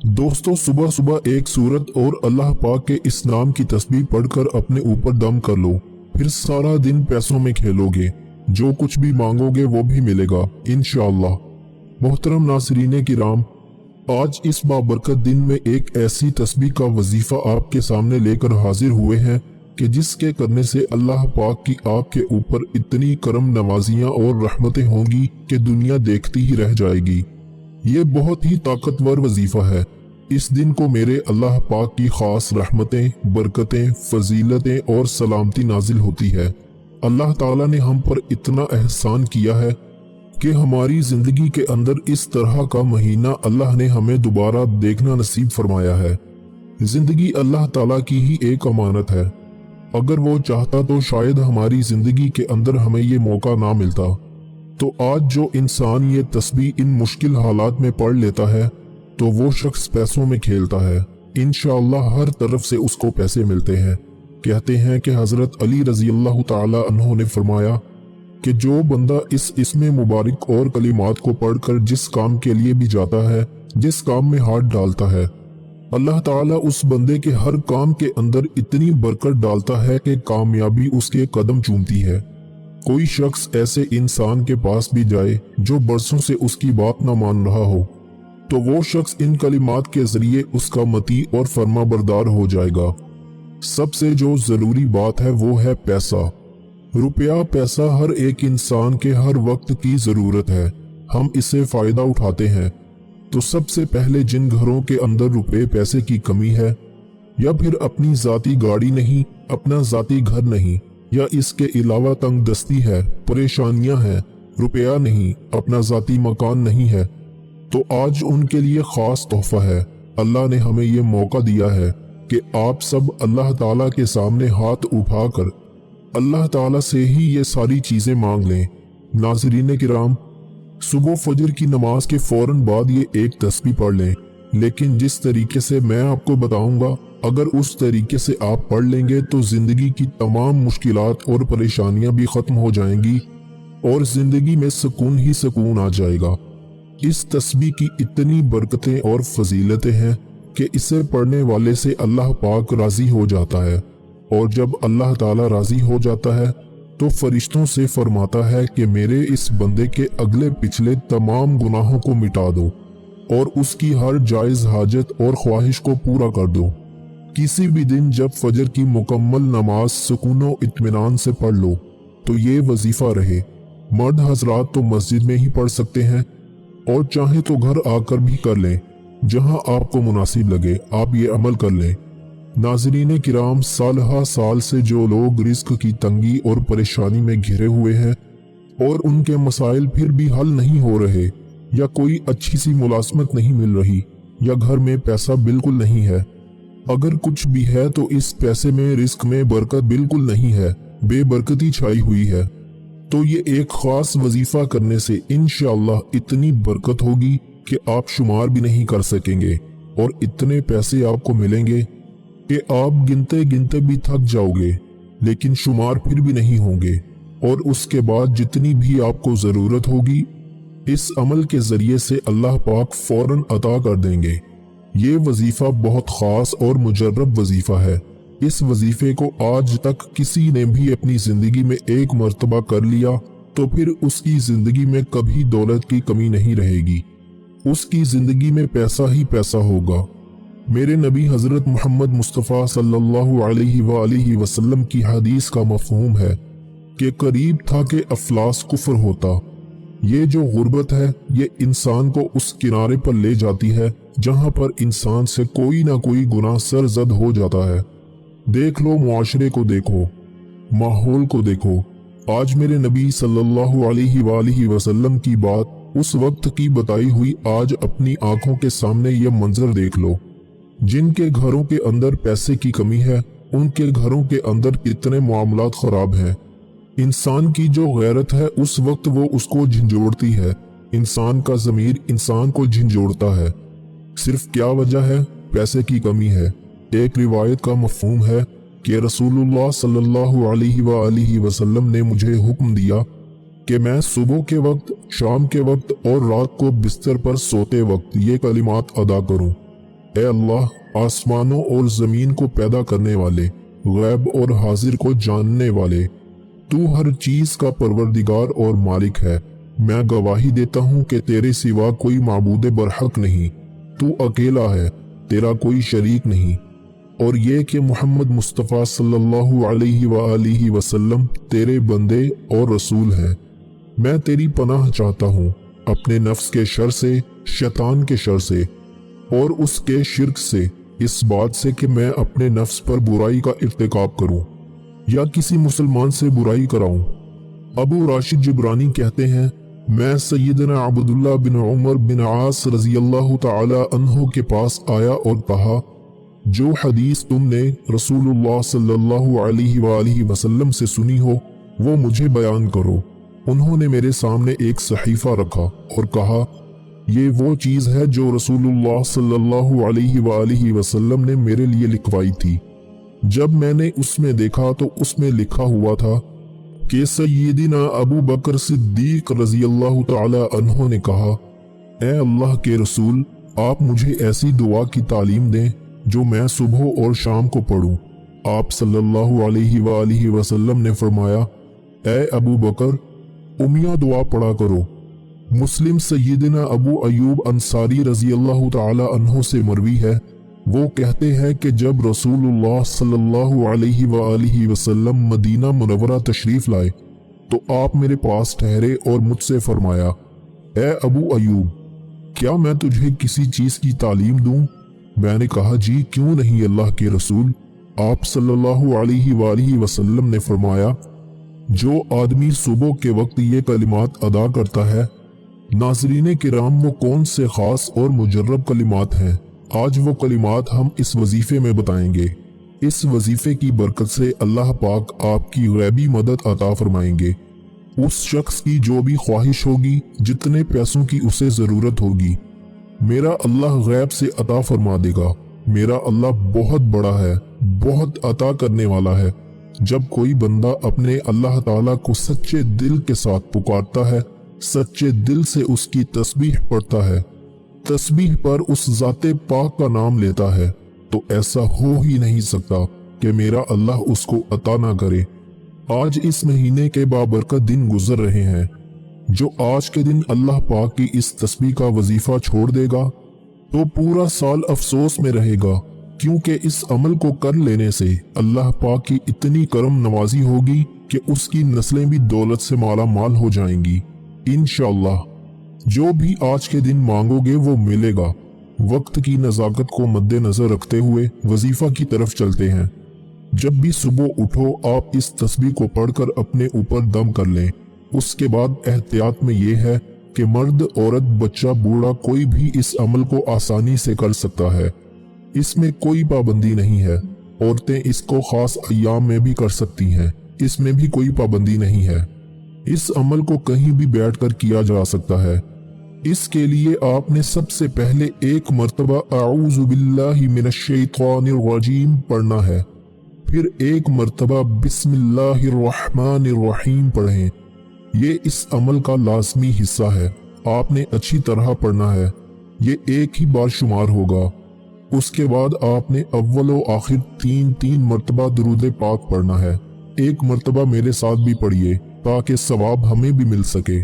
दोस्तों, सुबह सुबह एक सूरत और अल्लाह पाक के इस नाम की तस्बीह पढ़कर अपने ऊपर दम कर लो, फिर सारा दिन पैसों में खेलोगे। जो कुछ भी मांगोगे वो भी मिलेगा इंशाअल्लाह। मोहतरम नाज़रीन किराम, आज इस बाबरकत दिन में एक ऐसी तस्बीह का वजीफा आपके सामने लेकर हाजिर हुए हैं कि जिसके करने से अल्लाह पाक की आपके ऊपर इतनी करम नवाजियां और रहमतें होंगी कि दुनिया देखती ही रह जाएगी। ये बहुत ही ताकतवर वजीफा है। इस दिन को मेरे अल्लाह पाक की खास रहमतें, बरकतें, फजीलतें और सलामती नाजिल होती है। अल्लाह ताला ने हम पर इतना एहसान किया है कि हमारी जिंदगी के अंदर इस तरह का महीना अल्लाह ने हमें दोबारा देखना नसीब फरमाया है। जिंदगी अल्लाह ताला की ही एक अमानत है। अगर वो चाहता तो शायद हमारी जिंदगी के अंदर हमें ये मौका ना मिलता। तो आज जो इंसान ये तस्बीह इन मुश्किल हालात में पढ़ लेता है तो वो शख्स पैसों में खेलता है। इंशाअल्लाह हर तरफ से उसको पैसे मिलते हैं। कहते हैं कि हजरत अली रजी अल्लाह ताला अन्हु ने फरमाया कि जो बंदा इस इसमें मुबारक और कलिमात को पढ़कर जिस काम के लिए भी जाता है, जिस काम में हाथ डालता है, अल्लाह ताला उस बंदे के हर काम के अंदर इतनी बरकत डालता है कि कामयाबी उसके कदम चूमती है। कोई शख्स ऐसे इंसान के पास भी जाए जो बरसों से उसकी बात न मान रहा हो, तो वो शख्स इन कलिमात के जरिए उसका मती और फर्मा बरदार हो जाएगा। सबसे जो जरूरी बात है वो है पैसा। रुपया पैसा हर एक इंसान के हर वक्त की जरूरत है। हम इससे फायदा उठाते हैं। तो सबसे पहले जिन घरों के अंदर रुपए पैसे की कमी है, या फिर अपनी जाती गाड़ी नहीं, अपना जाती घर नहीं, या इसके अलावा तंग दस्ती है, परेशानियां हैं, रुपया नहीं, अपना जाती मकान नहीं है, तो आज उनके लिए खास तोहफा है। अल्लाह ने हमें ये मौका दिया है कि आप सब अल्लाह ताला के सामने हाथ उठाकर अल्लाह ताला से ही ये सारी चीजें मांग लें। नाज़रीन किराम, सुबह फजर की नमाज के फौरन बाद ये एक तस्बीह पढ़ लें। लेकिन जिस तरीके से मैं आपको बताऊंगा, अगर उस तरीके से आप पढ़ लेंगे तो जिंदगी की तमाम मुश्किलात और परेशानियां भी खत्म हो जाएंगी और जिंदगी में सुकून ही सुकून आ जाएगा। इस तस्बीह की इतनी बरकतें और फजीलतें हैं कि इसे पढ़ने वाले से अल्लाह पाक राजी हो जाता है, और जब अल्लाह ताला राजी हो जाता है तो फरिश्तों से फरमाता है कि मेरे इस बंदे के अगले पिछले तमाम गुनाहों को मिटा दो और उसकी हर जायज हाजत और ख्वाहिश को पूरा कर दो। किसी भी दिन जब फजर की मुकम्मल नमाज सुकून और इत्मीनान से पढ़ लो तो ये वजीफा रहे। मर्द हजरात तो मस्जिद में ही पढ़ सकते हैं और चाहे तो घर आकर भी कर लें, जहां आपको मुनासिब लगे आप ये अमल कर लें। नाज़रीन किराम, साल साल से जो लोग रिस्क की तंगी और परेशानी में घिरे हुए हैं और उनके मसाइल फिर भी हल नहीं हो रहे, या कोई अच्छी सी मुलाजमत नहीं मिल रही, या घर में पैसा बिल्कुल नहीं है, अगर कुछ भी है तो इस पैसे में रिस्क में बरकत बिल्कुल नहीं है, बेबरकती छाई हुई है, तो ये एक खास वजीफा करने से इंशाअल्लाह इतनी बरकत होगी कि आप शुमार भी नहीं कर सकेंगे और इतने पैसे आपको मिलेंगे कि आप गिनते गिनते भी थक जाओगे, लेकिन शुमार फिर भी नहीं होंगे। और उसके बाद जितनी भी आपको जरूरत होगी इस अमल के जरिए से अल्लाह पाक फौरन अता कर देंगे। ये वजीफा बहुत खास और मुजर्रब वजीफा है। इस वजीफे को आज तक किसी ने भी अपनी जिंदगी में एक मर्तबा कर लिया तो फिर उसकी जिंदगी में कभी दौलत की कमी नहीं रहेगी, उसकी जिंदगी में पैसा ही पैसा होगा। मेरे नबी हजरत मोहम्मद मुस्तफ़ा सल्लल्लाहु अलैहि वसल्लम की हदीस का मफहूम है कि करीब था कि अफलास कुफ्र होता। ये जो गुर्बत है ये इंसान को उस किनारे पर ले जाती है जहां पर इंसान से कोई ना कोई गुनाह सरजद हो जाता है। देख लो, मुआशरे को देखो, माहौल को देखो। आज मेरे नबी सल्लल्लाहु अलैहि वसल्लम की बात उस वक्त की बताई हुई आज अपनी आंखों के सामने ये मंजर देख लो। जिनके घरों के अंदर पैसे की कमी है उनके घरों के अंदर कितने मामलात खराब हैं। इंसान की जो गैरत है उस वक्त वो उसको झंझोड़ती है। इंसान का ज़मीर इंसान को झंझोड़ता है। सिर्फ क्या वजह है? पैसे की कमी है। एक रिवायत का मफहूम है कि रसूलुल्लाह सल्लल्लाहु अलैहि वसल्लम ने मुझे हुक्म दिया कि मैं सुबह के वक्त, शाम के वक्त और रात को बिस्तर पर सोते वक्त ये कलिमात अदा करूं। اے اللہ आसमानों और ज़मीन को पैदा करने वाले, गैब और हाजिर को जानने वाले, तू हर चीज का परवरदिगार और मालिक है। मैं गवाही देता हूँ कि तेरे सिवा कोई माबूद बरहक नहीं, तू अकेला है, तेरा कोई शरीक नहीं, और ये कि मोहम्मद मुस्तफ़ा सल्लल्लाहु अलैहि वसल्लम तेरे बंदे और रसूल हैं। मैं तेरी पनाह चाहता हूँ अपने नफ्स के शर से, शैतान के शर से और उसके शिर्क से, इस बात से कि मैं अपने नफ्स पर बुराई का इर्तिकाब करूँ या किसी मुसलमान से बुराई कराऊं। अबू राशिद जिब्रानी कहते हैं, मैं सैयदना अब्दुल्लाह बिन उमर बिन आस रजी अल्लाह ताला अन्हो के पास आया और कहा, जो हदीस तुमने रसूलुल्लाह सल्लल्लाहु अलैहि वसल्लम से सुनी हो वो मुझे बयान करो। उन्होंने मेरे सामने एक सहीफा रखा और कहा, ये वो चीज है जो रसूलुल्लाह सल्लल्लाहु अलैहि वसल्लम ने मेरे लिए लिखवाई थी। जब मैंने उसमें देखा तो उसमें लिखा हुआ था कि सय्यदना अबू बकर सिद्दीक रजी अल्लाह ताला अन्हो ने कहा, ए अल्लाह के रसूल, आप मुझे ऐसी दुआ की तालीम दें जो मैं सुबह और शाम को पढ़ूं। आप सल्लल्लाहु अलैहि वसल्लम ने फरमाया, ए अबू बकर, उमिया दुआ पढ़ा करो। मुस्लिम सय्यदना अबू अयूब अंसारी रजी अल्लाह ताला अन्हो से मरवी है, वो कहते हैं कि जब रसूलुल्लाह सल्लल्लाहु अलैहि वसल्लम मदीना मुनव्वरा तशरीफ लाए तो आप मेरे पास ठहरे और मुझसे फरमाया, ए अबू अयूब, क्या मैं तुझे किसी चीज की तालीम दूं? मैंने कहा, जी क्यों नहीं अल्लाह के रसूल। आप सल्लल्लाहु अलैहि वसल्लम ने फरमाया, जो आदमी सुबह के वक्त ये कलिमात अदा करता है, नाज़रीन किराम वो कौन से खास और मुजर्रब कलिमात हैं, आज वो कलिमात हम इस वजीफे में बताएंगे। इस वजीफे की बरकत से अल्लाह पाक आपकी गैबी मदद अता फरमाएंगे। उस शख्स की जो भी ख्वाहिश होगी, जितने पैसों की उसे जरूरत होगी, मेरा अल्लाह गैब से अता फरमा देगा। मेरा अल्लाह बहुत बड़ा है, बहुत अता करने वाला है। जब कोई बंदा अपने अल्लाह ताला को सच्चे दिल के साथ पुकारता है, सच्चे दिल से उसकी तस्बीह पढ़ता है, तस्बीह पर उस ज़ाते पाक का नाम लेता है, तो ऐसा हो ही नहीं सकता कि मेरा अल्लाह उसको अता ना करे। आज इस महीने के बाबरकत दिन गुजर रहे हैं। जो आज के दिन अल्लाह पाक की इस तस्बीह का वजीफा छोड़ देगा तो पूरा साल अफसोस में रहेगा, क्योंकि इस अमल को कर लेने से अल्लाह पाक की इतनी करम नवाजी होगी कि उसकी नस्लें भी दौलत से माला माल हो जाएंगी इंशाअल्लाह। जो भी आज के दिन मांगोगे वो मिलेगा। वक्त की नज़ाकत को मद्देनजर रखते हुए वजीफा की तरफ चलते हैं। जब भी सुबह उठो आप इस तस्बीह को पढ़कर अपने ऊपर दम कर लें। उसके बाद एहतियात में ये है कि मर्द, औरत, बच्चा, बूढ़ा कोई भी इस अमल को आसानी से कर सकता है। इसमें कोई पाबंदी नहीं है। औरतें इसको खास अय्याम में भी कर सकती हैं, इसमें भी कोई पाबंदी नहीं है। इस अमल को कहीं भी बैठकर किया जा सकता है। इसके लिए आपने सबसे पहले एक मर्तबा अऊज़ु बिल्लाहि मिनश शैतानिर रजीम पढ़ना है, फिर एक मर्तबा बिस्मिल्लाहिर रहमानिर रहीम पढ़ें। ये इस अमल का लाजमी हिस्सा है, आपने अच्छी तरह पढ़ना है। ये एक ही बार शुमार होगा। उसके बाद आपने अव्वल व आखिर तीन मर्तबा दुरूद पाक पढ़ना है। एक मर्तबा मेरे साथ भी पढ़िए ताकि सवाब हमें भी मिल सके।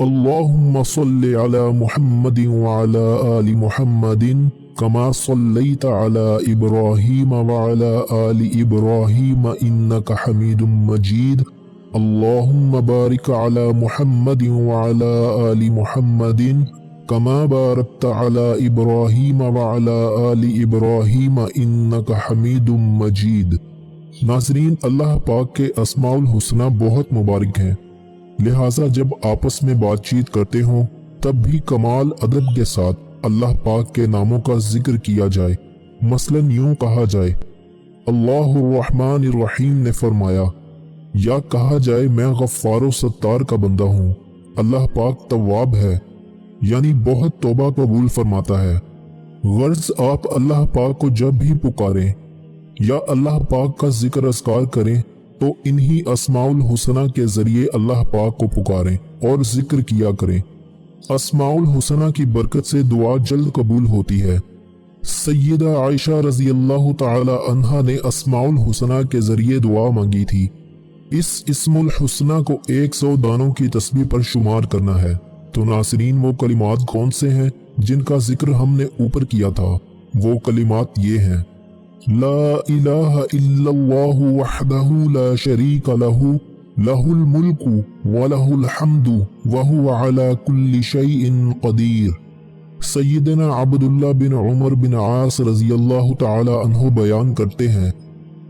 अल्लाहुम्मा सल्लि अला मुहम्मदिन व अला आलि मुहम्मदिन कमा सल्लैता अला इब्राहीम व अला आलि इब्राहीम इन्नका हमीदुम मजीद। अल्लाहुम्मा बारिक अला मुहम्मदिन व अला आलि मुहम्मदिन कमा बारकता अला इब्राहीम व अला आलि इब्राहीम इन्नका हमीदुम मजीद। नाज़रीन, अल्लाह पाक के अस्माउल हुस्ना बहुत मुबारक हैं, लिहाजा जब आपस में बातचीत करते हों तब भी कमाल अदब के साथ अल्लाह पाक के नामों का जिक्र किया जाए। मसलन यूं कहा जाए, अल्लाहुर रहमानिर रहीम ने फरमाया, या कहा जाए मैं गफ्फारो सत्तार का बंदा हूँ। अल्लाह पाक तव्वाब है, यानी बहुत तौबा कबूल फरमाता है। गर्ज आप अल्लाह पाक को जब भी पुकारें या अल्लाह पाक का जिक्र अस्कार करें तो इन्हीं अस्माउल हुसना के जरिए अल्लाह पाक को पुकारें और जिक्र किया करें। अस्माउल हुसना की बरकत से दुआ जल्द कबूल होती है। सैयदा आयशा रजी अल्लाह ताला अन्हा ने अस्माउल हुसना के जरिए दुआ मांगी थी। इस इस्मुल हुसना को 100 दानों की तस्बीह पर शुमार करना है। तो नासरीन, वो कलिमात कौन से हैं जिनका जिक्र हमने ऊपर किया था? वो कलिमात ये हैं: ला इलाहा इल्लल्लाहु वहदहु ला शरीका लहु लहुल मुल्कु व लहुल हम्दु व हुवा अला कुल्ली शैइन क़दीर। सैयदना अब्दुल्लाह बिन उमर बिन आस रजी अल्लाह ताला अन्हु बयान करते हैं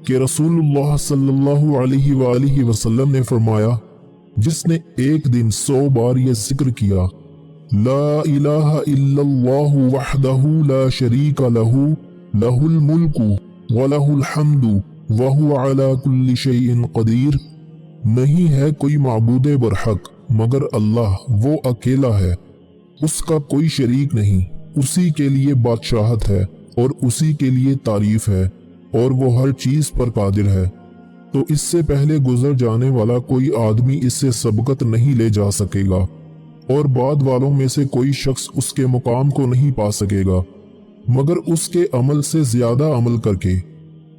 कि रसूलुल्लाह सल्लल्लाहु अलैहि वसल्लम ने फरमाया, जिसने एक दिन 100 बार ये जिक्र किया, ला इलाहा इल्लल्लाहु वहदहु ला शरीका लहु लहुल मुल्कु व लहुल हम्दु व हुवा अला कुल्ली शैइन क़दीर, नहीं है कोई माबूदे बरहक मगर अल्लाह, वो अकेला है, उसका कोई शरीक नहीं, उसी के लिए बादशाहत है और उसी के लिए तारीफ है और वो हर चीज पर कादिर है। तो इससे पहले गुजर जाने वाला कोई आदमी इससे सबकत नहीं ले जा सकेगा और बाद वालों में से कोई शख्स उसके मुकाम को नहीं पा सकेगा मगर उसके अमल से ज्यादा अमल करके।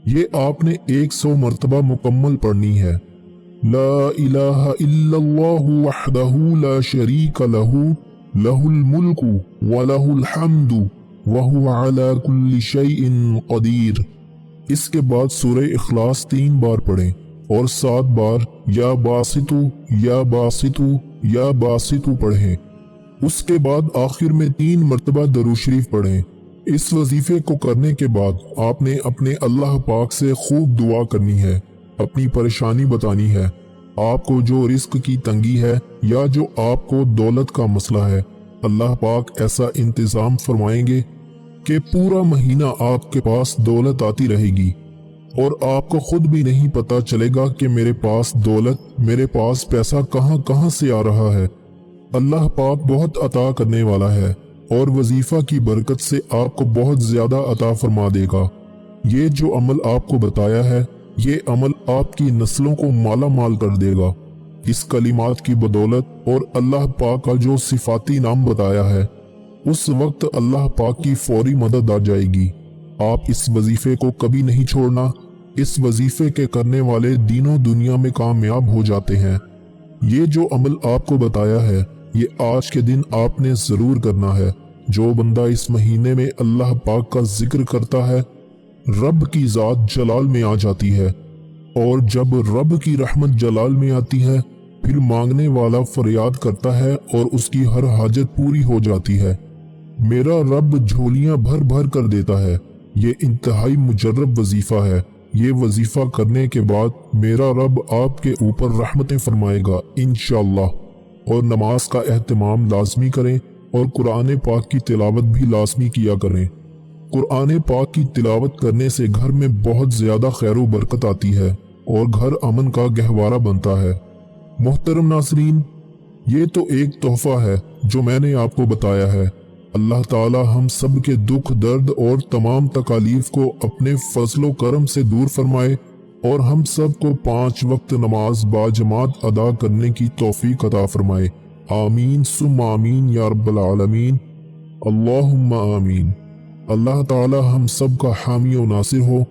ये आपने 100 मरतबा मुकम्मल पढ़नी है। ला इलाहा इल्लल्लाहु वहदहु ला शरीका लहु लहुल मुल्कु व लहुल हम्दु व हुवा अला कुल्ली शैइन क़दीर। इसके बाद सूरह इखलास 3 बार पढ़ें और 7 बार या बासितु या बासितु या बासितु पढ़ें। उसके बाद आखिर में 3 मरतबा दरूद शरीफ पढ़ें। इस वजीफे को करने के बाद आपने अपने अल्लाह पाक से खूब दुआ करनी है, अपनी परेशानी बतानी है। आपको जो रिस्क की तंगी है या जो आपको दौलत का मसला है, अल्लाह पाक ऐसा इंतजाम फरमाएंगे कि पूरा महीना आपके पास दौलत आती रहेगी और आपको खुद भी नहीं पता चलेगा कि मेरे पास दौलत, मेरे पास पैसा कहाँ कहाँ से आ रहा है। अल्लाह पाक बहुत अता करने वाला है और वजीफा की बरकत से आपको बहुत ज्यादा अता फरमा देगा। ये जो अमल आपको बताया है, ये अमल आपकी नस्लों को माला माल कर देगा। इस कलिमात की बदौलत और अल्लाह पाक का जो सिफाती नाम बताया है, उस वक्त अल्लाह पाक की फौरी मदद आ जाएगी। आप इस वजीफे को कभी नहीं छोड़ना। इस वजीफे के करने वाले दीनों दुनिया में कामयाब हो जाते हैं। ये जो अमल आपको बताया है, ये आज के दिन आपने जरूर करना है। जो बंदा इस महीने में अल्लाह पाक का जिक्र करता है, रब की जात जलाल में आ जाती है और जब रब की रहमत जलाल में आती है, फिर मांगने वाला फरियाद करता है और उसकी हर हाजत पूरी हो जाती है। मेरा रब झोलियां भर भर कर देता है। ये इंतहाई मुजर्रब वजीफा है। ये वजीफा करने के बाद मेरा रब आपके ऊपर रहमतें फरमाएगा इंशाअल्लाह। और नमाज का एहतमाम लाजमी करें और कुरान पाक की तिलावत भी लाजमी किया करें। कुरान पाक की तिलावत करने से घर में बहुत ज्यादा खैर व बरकत आती है और घर अमन का गहवारा बनता है। मोहतरम नासरीन, ये तो एक तोहफा है जो मैंने आपको बताया है। अल्लाह ताला हम सब के दुख दर्द और तमाम तकालीफ को अपने फजलो करम से दूर फरमाए और हम सब को 5 वक्त नमाज बाजमात अदा करने की तौफीक अता फरमाए। आमीन सुम्मा आमीन या रब्बल आलमीन। अल्लाहुम्मा आमीन। अल्लाह ताला हम सब का हामी और नासिर हो।